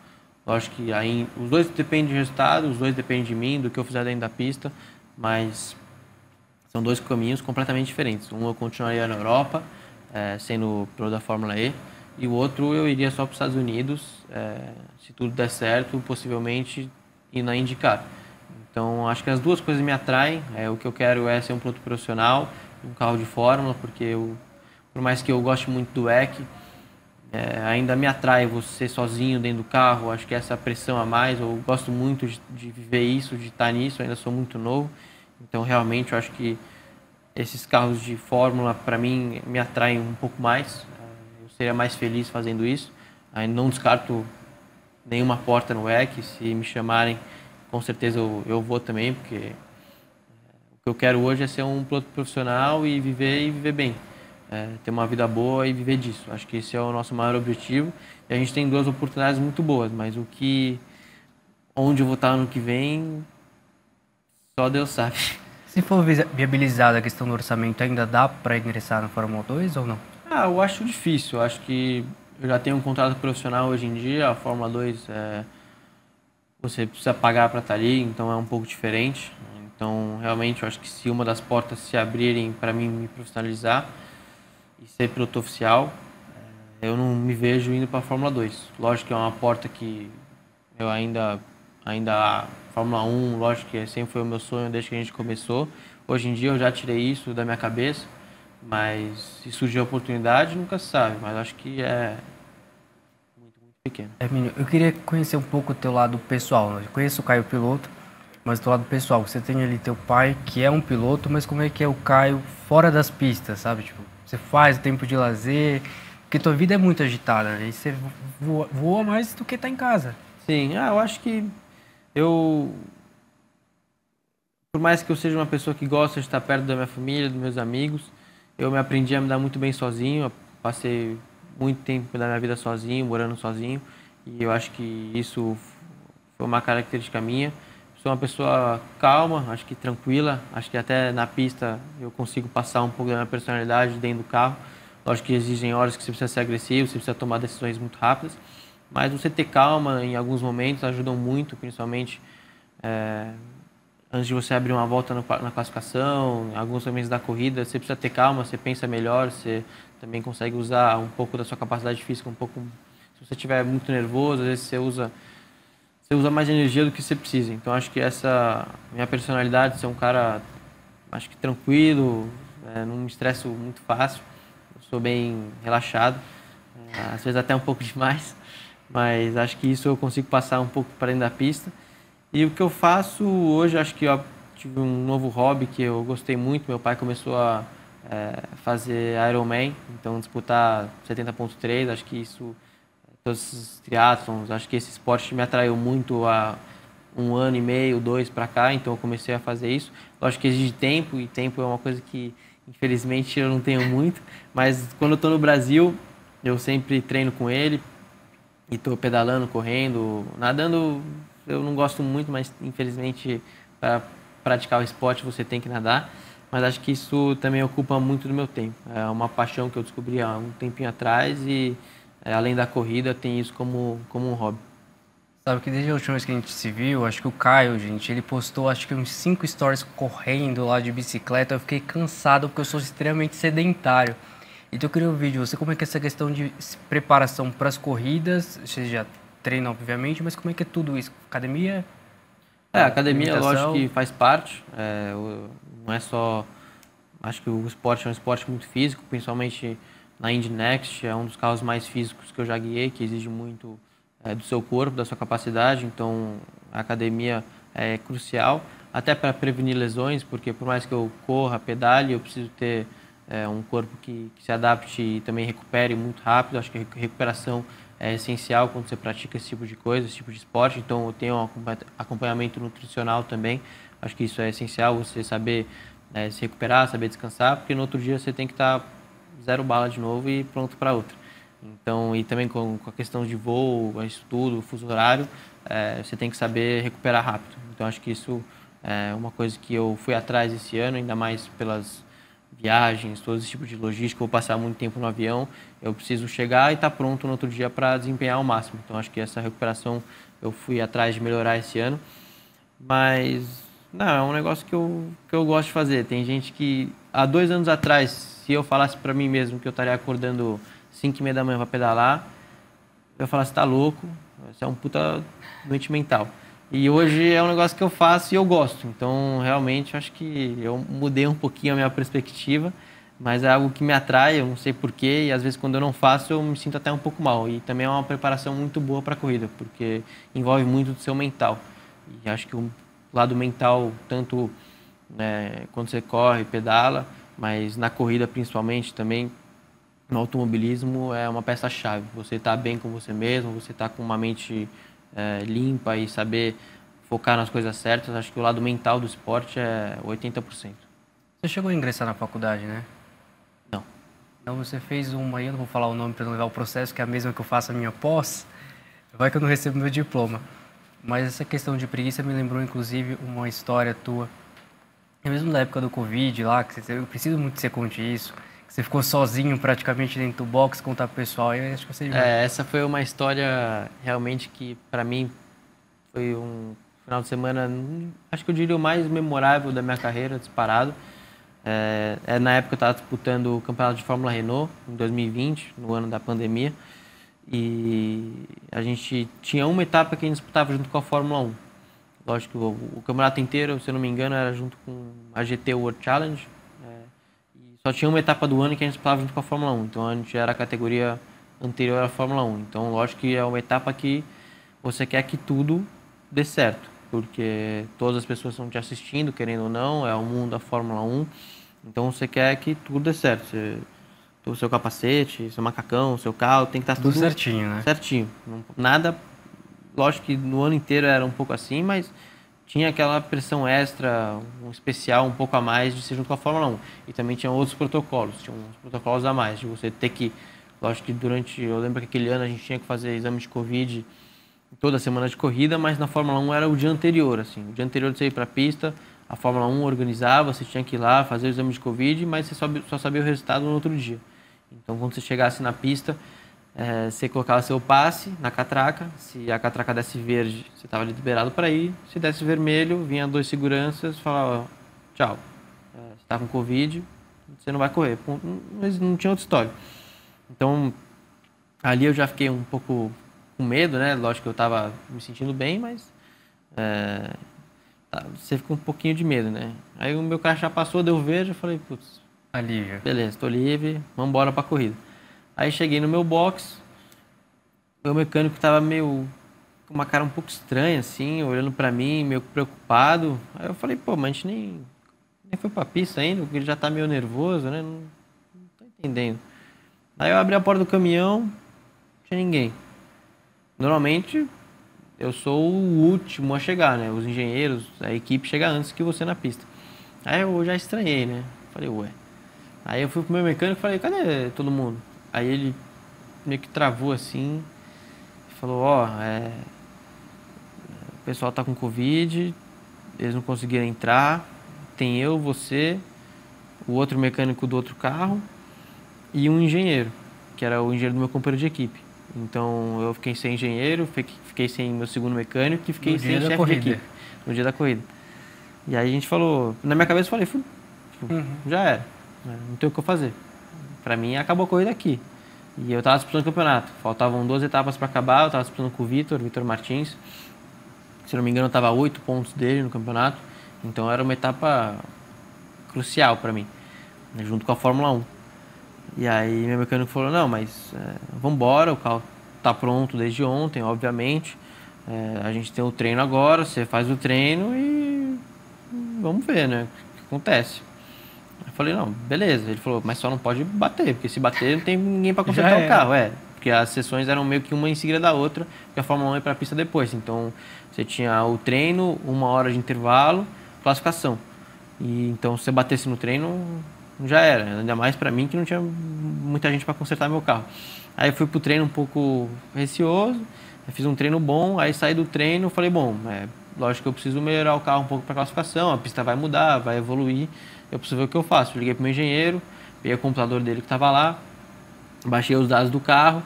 Lógico que aí os dois dependem de resultado, os dois dependem de mim, do que eu fizer dentro da pista, mas são dois caminhos completamente diferentes. Um eu continuaria na Europa, sendo piloto da Fórmula E, e o outro eu iria só para os Estados Unidos, se tudo der certo, possivelmente ir na IndyCar. Então acho que as duas coisas me atraem. O que eu quero é ser um piloto profissional, um carro de Fórmula, porque por mais que eu goste muito do WEC, ainda me atrai você sozinho dentro do carro. Acho que essa pressão a mais, eu gosto muito de viver isso, de estar nisso, ainda sou muito novo. Então realmente eu acho que esses carros de Fórmula para mim me atraem um pouco mais. Eu seria mais feliz fazendo isso. Não descarto nenhuma porta no WEC, se me chamarem, com certeza eu vou também, porque o que eu quero hoje é ser um piloto profissional e viver bem. Ter uma vida boa e viver disso. Acho que esse é o nosso maior objetivo. E a gente tem duas oportunidades muito boas, mas onde eu vou estar ano que vem, só Deus sabe. Se for viabilizada a questão do orçamento, ainda dá para ingressar na Fórmula 2 ou não? Eu acho difícil. Eu acho que eu já tenho um contrato profissional hoje em dia. A Fórmula 2, você precisa pagar para estar ali, então é um pouco diferente. Então, realmente, eu acho que se uma das portas se abrirem para mim me profissionalizar e ser piloto oficial, eu não me vejo indo para a Fórmula 2. Lógico que é uma porta que eu ainda a Fórmula 1, lógico que sempre foi o meu sonho desde que a gente começou. Hoje em dia eu já tirei isso da minha cabeça, Mas se surgir a oportunidade, nunca se sabe. Mas acho que é muito, muito pequeno. Hermínio, eu queria conhecer um pouco o teu lado pessoal, né? Eu conheço o Caio piloto, mas do lado pessoal, você tem ali teu pai, que é um piloto, mas como é que é o Caio fora das pistas, sabe? Tipo, você faz tempo de lazer, porque tua vida é muito agitada, né? E você voa mais do que tá em casa. Sim, eu acho que eu, por mais que eu seja uma pessoa que gosta de estar perto da minha família, dos meus amigos, eu me aprendi a me dar muito bem sozinho. Eu passei muito tempo da minha vida sozinho, morando sozinho, e eu acho que isso foi uma característica minha. Sou uma pessoa calma, acho que tranquila, acho que até na pista eu consigo passar um pouco da minha personalidade dentro do carro. Lógico que exigem horas que você precisa ser agressivo, você precisa tomar decisões muito rápidas, mas você ter calma em alguns momentos ajudam muito, principalmente antes de você abrir uma volta na classificação, em alguns momentos da corrida, você precisa ter calma, você pensa melhor, você também consegue usar um pouco da sua capacidade física, um pouco. Se você estiver muito nervoso, às vezes você usa mais energia do que você precisa. Então acho que essa minha personalidade, ser um cara, acho que tranquilo, não me estresso muito fácil, eu sou bem relaxado, às vezes até um pouco demais, mas acho que isso eu consigo passar um pouco para dentro da pista. E o que eu faço hoje, acho que eu tive um novo hobby que eu gostei muito. Meu pai começou a fazer Ironman, então disputar 70.3, acho que isso, todos esses triatlons, acho que esse esporte me atraiu muito há um ano e meio, dois para cá, então eu comecei a fazer isso. Lógico que exige tempo, e tempo é uma coisa que infelizmente eu não tenho muito, mas quando eu estou no Brasil, eu sempre treino com ele e estou pedalando, correndo, nadando. Eu não gosto muito, mas infelizmente para praticar o esporte você tem que nadar. Mas acho que isso também ocupa muito do meu tempo. É uma paixão que eu descobri há um tempinho atrás e além da corrida tem isso como um hobby. Sabe que desde a última vez que a gente se viu, acho que o Caio, gente, ele postou acho que uns 5 stories correndo lá de bicicleta. Eu fiquei cansado porque eu sou extremamente sedentário. Então eu queria ouvir de você como é que é essa questão de preparação para as corridas. Você já treina, obviamente, mas como é que é tudo isso? Academia? A academia, lógico Alimentação? que faz parte. Não é só. Acho que o esporte é um esporte muito físico, principalmente na Indy Next, é um dos carros mais físicos que eu já guiei, que exige muito do seu corpo, da sua capacidade. Então, a academia é crucial, até para prevenir lesões, porque por mais que eu corra, pedale, eu preciso ter um corpo que se adapte e também recupere muito rápido. Acho que a recuperação é essencial quando você pratica esse tipo de coisa, esse tipo de esporte. Então, eu tenho um acompanhamento nutricional também. Acho que isso é essencial, você saber se recuperar, saber descansar, porque no outro dia você tem que estar zero bala de novo e pronto para outra. Então, e também com a questão de voo, estudo, fuso horário, você tem que saber recuperar rápido. Então, acho que isso é uma coisa que eu fui atrás esse ano, ainda mais pelas viagens, todo esse tipo de logística. Eu vou passar muito tempo no avião, eu preciso chegar e estar pronto no outro dia para desempenhar ao máximo. Então, acho que essa recuperação eu fui atrás de melhorar esse ano. Mas, não, é um negócio que eu gosto de fazer. Tem gente que, há 2 anos atrás, se eu falasse para mim mesmo que eu estaria acordando 5h30 da manhã para pedalar, eu ia falar, você tá louco, você é um puta doente mental. E hoje é um negócio que eu faço e eu gosto. Então, realmente, acho que eu mudei um pouquinho a minha perspectiva, mas é algo que me atrai, eu não sei porquê, e às vezes quando eu não faço eu me sinto até um pouco mal. E também é uma preparação muito boa para a corrida, porque envolve muito do seu mental. E acho que o lado mental, tanto quando você corre, pedala, mas na corrida principalmente também, no automobilismo é uma peça-chave. Você está bem com você mesmo, você está com uma mente limpa e saber focar nas coisas certas. Acho que o lado mental do esporte é 80%. Você chegou a ingressar na faculdade, né? Não. Então você fez uma aí, eu não vou falar o nome para não levar o processo, que é a mesma que eu faço a minha pós. Vai que eu não recebo meu diploma. Mas essa questão de preguiça me lembrou, inclusive, uma história tua. É mesmo da época do Covid lá, que eu preciso muito que você conte isso. Que você ficou sozinho praticamente dentro do box, contar pro pessoal. Eu acho que você... Essa foi uma história realmente que, para mim, foi um final de semana, acho que eu diria o mais memorável da minha carreira, disparado. Na época eu estava disputando o campeonato de Fórmula Renault, em 2020, no ano da pandemia. E a gente tinha uma etapa que a gente disputava junto com a Fórmula 1. Lógico que o campeonato inteiro, se eu não me engano, era junto com a GT World Challenge. E só tinha uma etapa do ano que a gente disputava junto com a Fórmula 1. Então a gente era a categoria anterior à Fórmula 1. Então, lógico que é uma etapa que você quer que tudo dê certo, porque todas as pessoas estão te assistindo, querendo ou não, é o mundo da Fórmula 1. Então você quer que tudo dê certo. O seu capacete, seu macacão, seu carro, tem que estar tudo certinho, né? Certinho. Nada, lógico que no ano inteiro era um pouco assim, mas tinha aquela pressão extra, um especial um pouco a mais de ser junto com a Fórmula 1. E também tinha outros protocolos, tinha uns protocolos a mais, de você ter que, lógico que eu lembro que aquele ano a gente tinha que fazer exame de Covid toda semana de corrida, mas na Fórmula 1 era o dia anterior, assim. O dia anterior de você ir para a pista, a Fórmula 1 organizava, você tinha que ir lá fazer o exame de Covid, mas você só sabia o resultado no outro dia. Então, quando você chegasse na pista, você colocava seu passe na catraca. Se a catraca desse verde, você estava liberado para ir. Se desse vermelho, vinha 2 seguranças, falava, tchau, você está com Covid, você não vai correr. Não tinha outra história. Então, ali eu já fiquei um pouco com medo, né? Lógico que eu estava me sentindo bem, mas você fica um pouquinho de medo, né? Aí o meu crachá passou, deu verde, eu falei, putz, alívio. Beleza, estou livre, vamos embora para a corrida. Aí cheguei no meu box, o mecânico estava meio com uma cara um pouco estranha, assim, olhando para mim, meio preocupado. Aí eu falei, pô, mas a gente nem foi para a pista ainda, porque ele já está meio nervoso, né? Não tô entendendo. Aí eu abri a porta do caminhão, não tinha ninguém. Normalmente eu sou o último a chegar, né? Os engenheiros, a equipe chega antes que você na pista. Aí eu já estranhei, né? Falei, ué. Aí eu fui pro meu mecânico e falei, cadê todo mundo? Aí ele meio que travou assim, falou, ó, o pessoal tá com Covid, eles não conseguiram entrar, tem eu, você, o outro mecânico do outro carro e um engenheiro, que era o engenheiro do meu companheiro de equipe. Então eu fiquei sem engenheiro, fiquei sem meu segundo mecânico e fiquei sem chefe de equipe no dia da corrida. E aí a gente falou, na minha cabeça eu falei, já era. Não tem o que eu fazer. Pra mim, acabou a corrida aqui. E eu tava disputando o campeonato. Faltavam 2 etapas pra acabar. Eu tava disputando com o Vitor Martins. Se não me engano, eu tava a 8 pontos dele no campeonato. Então era uma etapa crucial pra mim, né, junto com a Fórmula 1. E aí meu mecânico falou, não, mas vambora, o carro tá pronto desde ontem, obviamente. A gente tem o treino agora, você faz o treino e vamos ver, né, o que acontece. Eu falei, não, beleza. Ele falou, mas só não pode bater, porque se bater não tem ninguém para consertar o carro. Porque as sessões eram meio que uma em seguida da outra, porque a Fórmula 1 ia para a pista depois. Então, você tinha o treino, 1 hora de intervalo, classificação. E então, se você batesse no treino, já era. Ainda mais para mim, que não tinha muita gente para consertar meu carro. Aí eu fui pro treino um pouco receoso, fiz um treino bom, aí saí do treino, falei, bom, lógico que eu preciso melhorar o carro um pouco para classificação, a pista vai mudar, vai evoluir. Eu preciso ver o que eu faço. Liguei pro meu engenheiro, peguei o computador dele que estava lá, baixei os dados do carro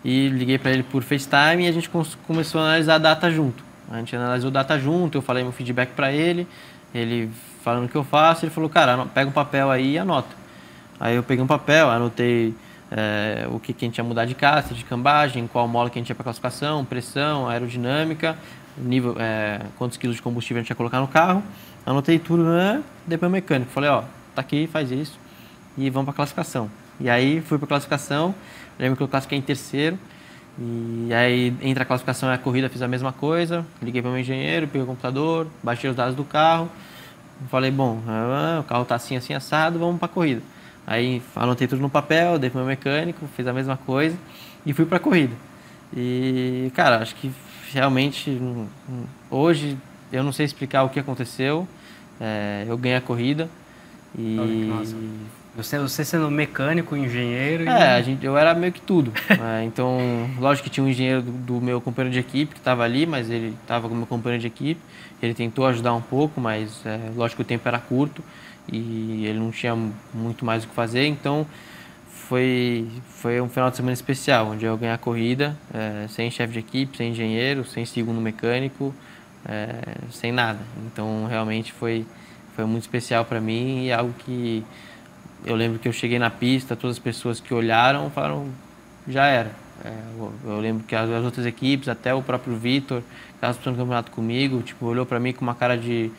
e liguei para ele por FaceTime e a gente começou a analisar a data junto. A gente analisou a data junto, eu falei meu feedback para ele falando o que eu faço, ele falou, cara, pega um papel aí e anota. Aí eu peguei um papel, anotei o que a gente ia mudar de casta, de cambagem, qual mola que a gente ia para classificação, pressão, aerodinâmica, nível, quantos quilos de combustível a gente ia colocar no carro. Anotei tudo, né? Dei para o mecânico. Falei, ó, tá aqui, faz isso. E vamos para classificação. E aí fui para classificação. Lembro que eu classifiquei em terceiro. E aí, entre a classificação e a corrida, fiz a mesma coisa. Liguei para o meu engenheiro, peguei o computador, baixei os dados do carro. Falei, bom, o carro tá assim, assim, assado, vamos para a corrida. Aí anotei tudo no papel, dei para o meu mecânico, fiz a mesma coisa e fui para a corrida. E, cara, acho que realmente hoje eu não sei explicar o que aconteceu. Eu ganhei a corrida e... Nossa. Você sendo mecânico, engenheiro... eu era meio que tudo. Então, lógico que tinha um engenheiro do meu companheiro de equipe que estava ali, mas ele estava com o meu companheiro de equipe. Ele tentou ajudar um pouco, mas lógico que o tempo era curto e ele não tinha muito mais o que fazer. Então, foi um final de semana especial, onde eu ganhei a corrida, sem chefe de equipe, sem engenheiro, sem segundo mecânico, sem nada. Então, realmente foi muito especial para mim e algo que eu lembro que eu cheguei na pista, todas as pessoas que olharam falaram, já era. Eu lembro que as outras equipes, até o próprio Vitor, que estava disputando o campeonato comigo, tipo, olhou para mim com uma cara de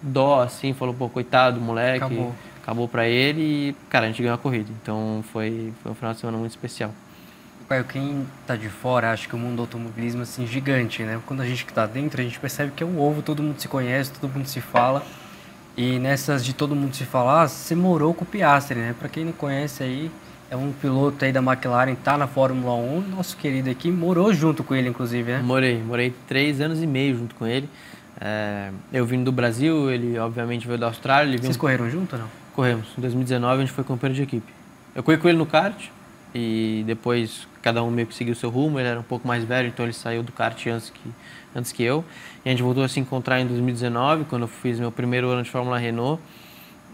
dó, assim, falou, pô, coitado do moleque, acabou para ele e, cara, a gente ganhou a corrida. Então foi um final de semana muito especial. Caio, quem tá de fora acha que o mundo do automobilismo é assim, gigante, né? Quando a gente que tá dentro, a gente percebe que é um ovo, todo mundo se conhece, todo mundo se fala. E nessas de todo mundo se falar, você morou com o Piastri, né? Para quem não conhece aí, é um piloto aí da McLaren, tá na Fórmula 1, nosso querido aqui, morou junto com ele, inclusive, né? Morei 3 anos e meio junto com ele. Eu vim do Brasil, ele obviamente veio da Austrália. Vocês correram junto ou não? Corremos. Em 2019 a gente foi companheiro de equipe. Eu corri com ele no kart e depois cada um meio que seguiu o seu rumo. Ele era um pouco mais velho, então ele saiu do kart antes que eu. E a gente voltou a se encontrar em 2019, quando eu fiz meu primeiro ano de Fórmula Renault.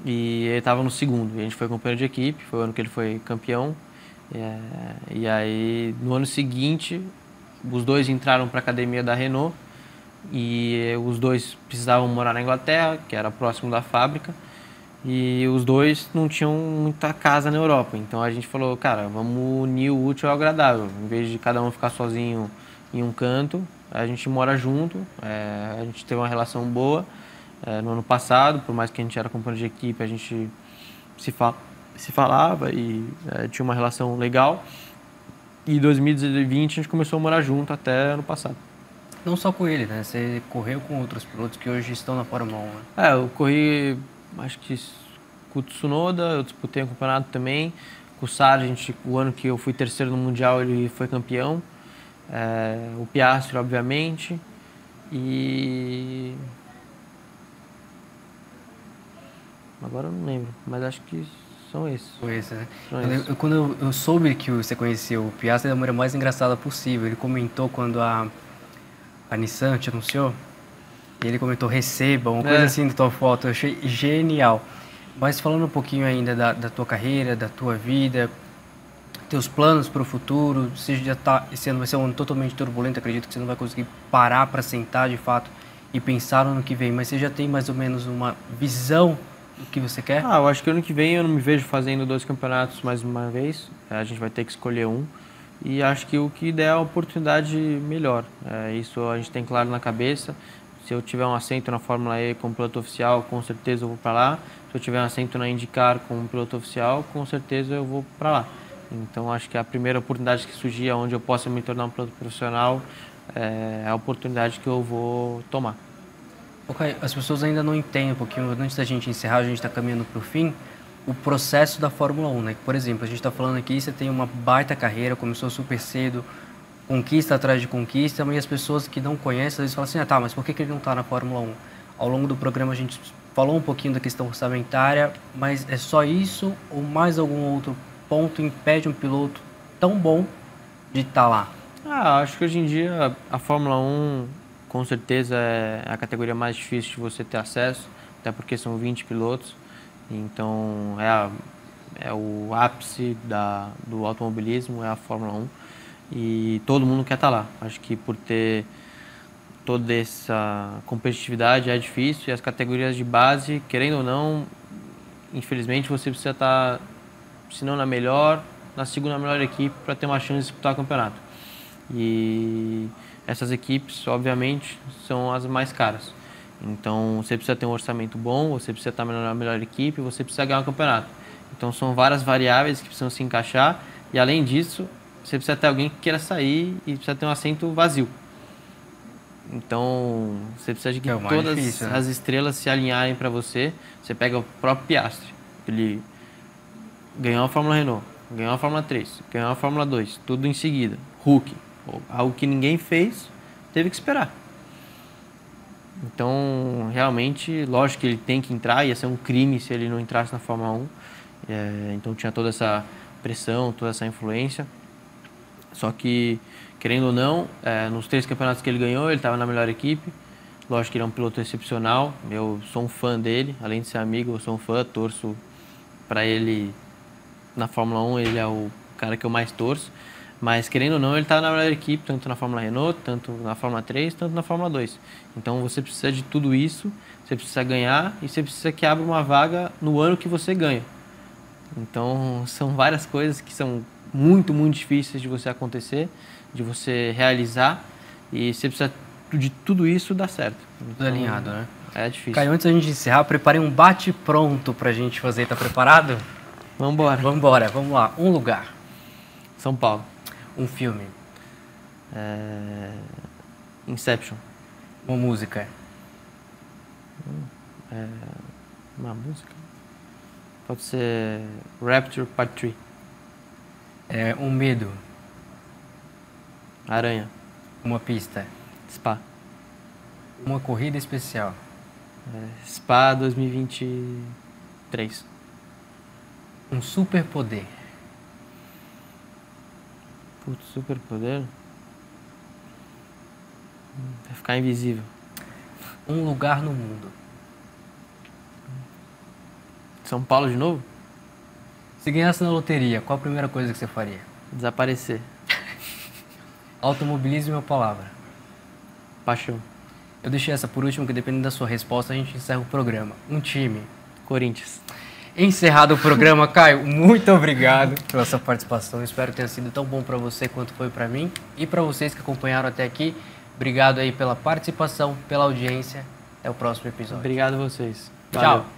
E ele estava no segundo. E a gente foi companheiro de equipe, foi o ano que ele foi campeão. E aí, no ano seguinte, os dois entraram para a academia da Renault. E os dois precisavam morar na Inglaterra, que era próximo da fábrica. E os dois não tinham muita casa na Europa. Então a gente falou, cara, vamos unir o útil ao agradável. Em vez de cada um ficar sozinho em um canto, a gente mora junto. A gente teve uma relação boa. No ano passado, por mais que a gente era companheiro de equipe, a gente se falava e tinha uma relação legal. E em 2020 a gente começou a morar junto até ano passado. Não só com ele, né? Você correu com outros pilotos que hoje estão na Fórmula 1, né? Eu corri, acho que com o Tsunoda, eu disputei o campeonato também. Com o Sargent, o ano que eu fui terceiro no Mundial, ele foi campeão. O Piastri, obviamente. E... agora eu não lembro, mas acho que são esses. Foi esse, né? Quando eu soube que você conheceu o Piastri da maneira mais engraçada possível, ele comentou quando a Nissan te anunciou, e ele comentou receba, uma coisa assim da tua foto, eu achei genial. Mas falando um pouquinho ainda da tua carreira, da tua vida, teus planos para o futuro, você já tá, esse ano vai ser um ano totalmente turbulento, acredito que você não vai conseguir parar para sentar de fato e pensar no ano que vem, mas você já tem mais ou menos uma visão do que você quer? Eu acho que ano que vem eu não me vejo fazendo 2 campeonatos mais uma vez, a gente vai ter que escolher um. E acho que o que der é a oportunidade melhor. Isso a gente tem claro na cabeça. Se eu tiver um assento na Fórmula E como piloto oficial, com certeza eu vou para lá. Se eu tiver um assento na IndyCar como piloto oficial, com certeza eu vou para lá. Então acho que a primeira oportunidade que surgir onde eu possa me tornar um piloto profissional é a oportunidade que eu vou tomar. Ok, as pessoas ainda não entendem um pouquinho, antes da gente encerrar, a gente está caminhando para o fim, o processo da Fórmula 1, né? Por exemplo, a gente está falando aqui, você tem uma baita carreira, começou super cedo, conquista atrás de conquista, mas as pessoas que não conhecem, às vezes falam assim, mas por que ele não está na Fórmula 1? Ao longo do programa a gente falou um pouquinho da questão orçamentária, mas é só isso ou mais algum outro ponto impede um piloto tão bom de estar lá? Acho que hoje em dia a Fórmula 1 com certeza é a categoria mais difícil de você ter acesso, até porque são 20 pilotos. Então é o ápice do automobilismo, é a Fórmula 1 e todo mundo quer estar lá. Acho que por ter toda essa competitividade é difícil e as categorias de base, querendo ou não, infelizmente você precisa estar, se não na melhor, na segunda melhor equipe para ter uma chance de disputar o campeonato. E essas equipes, obviamente, são as mais caras. Então, você precisa ter um orçamento bom, você precisa estar na melhor equipe, você precisa ganhar o campeonato. Então, são várias variáveis que precisam se encaixar e, além disso, você precisa ter alguém que queira sair e precisa ter um assento vazio. Então, você precisa de que todas difícil, né? As estrelas se alinharem para você. Você pega o próprio Piastri, ele ganhou a Fórmula Renault, ganhou a Fórmula 3, ganhou a Fórmula 2, tudo em seguida. Hulk, algo que ninguém fez, teve que esperar. Então, realmente, lógico que ele tem que entrar, ia ser um crime se ele não entrasse na Fórmula 1. Então, tinha toda essa pressão, toda essa influência. Só que, querendo ou não, nos 3 campeonatos que ele ganhou, ele estava na melhor equipe. Lógico que ele é um piloto excepcional, eu sou um fã dele, além de ser amigo, eu sou um fã, torço para ele na Fórmula 1, ele é o cara que eu mais torço. Mas, querendo ou não, ele está na melhor equipe, tanto na Fórmula Renault, tanto na Fórmula 3, tanto na Fórmula 2. Então, você precisa de tudo isso, você precisa ganhar e você precisa que abra uma vaga no ano que você ganha. Então, são várias coisas que são muito, muito difíceis de você acontecer, de você realizar, e você precisa de tudo isso dar certo. Tudo alinhado, né? É difícil. Caio, antes da gente encerrar, preparei um bate-pronto pra gente fazer. Tá preparado? Vambora. Vamos lá. Um lugar. São Paulo. Um filme. Inception. Uma música. Uma música? Pode ser Rapture Part 3. Um medo. Aranha. Uma pista. Spa. Uma corrida especial. Spa 2023. Um superpoder. Putz, superpoder? Vai ficar invisível. Um lugar no mundo. São Paulo de novo? Se ganhasse na loteria, qual a primeira coisa que você faria? Desaparecer. Automobilismo é uma palavra. Paixão. Eu deixei essa por último, que dependendo da sua resposta, a gente encerra o programa. Um time. Corinthians. Encerrado o programa, Caio, muito obrigado pela sua participação. Espero que tenha sido tão bom para você quanto foi para mim. E para vocês que acompanharam até aqui, obrigado aí pela participação, pela audiência. Até o próximo episódio. Obrigado a vocês. Valeu. Tchau.